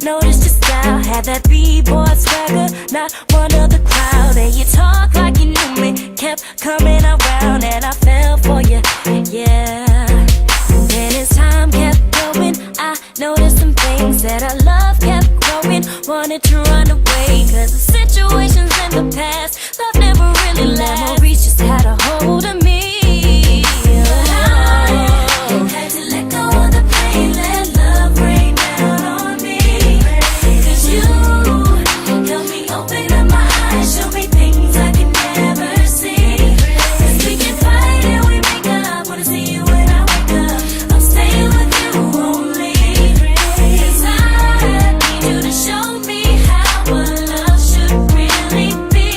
noticed your style, had that b-boy swagger, not one of the crowd. And you talk like you knew me, kept coming around, and I fell for you, yeah. Then as time kept going, I noticed some things that our love kept growing. Wanted to run away, cause the situations in the past, love never really lasts. Memories just had a hold of me. Had to let go of the pain, let love rain down on me. Cause you helped me open up my eyes, show me things I can never see. Cause we can fight and we make up, wanna see you when I wake up. I'm staying with you only. Cause I need you to show me how what love should really be.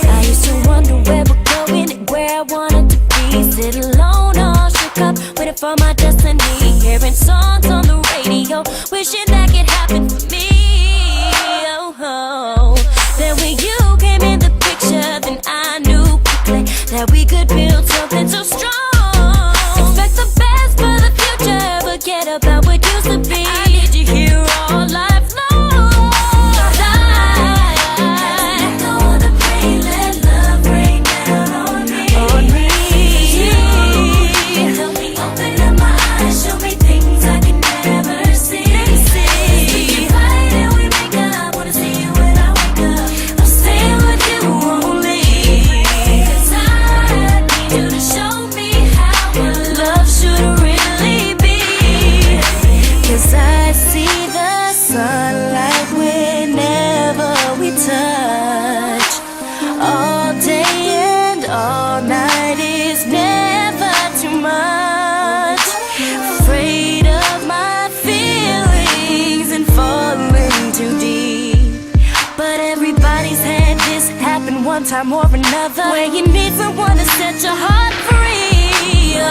I used to wonder where we're going and where I wanted to be. Sit alone, all shook up, waiting for my destiny. Hearing songs on the radio, wishing that could happen for me. Oh, oh. Then when you came in the picture, then I knew quickly that we could build something so strong. Expect the best for the future, forget about what used to be. I need you here all life long. Let go of the pain, let love rain down on me. Help me open up my eyes, show me things I can never see. We fight and we make up, wanna see you when I wake up. I'm staying with you only. Cause I need you to show me how what love should really be. Cause I see the sunlight whenever we touch. All day and all night is never too much. Afraid of my feelings and falling too deep. But everybody's had this happen one time or another, where you need someone to set your heart free. Oh.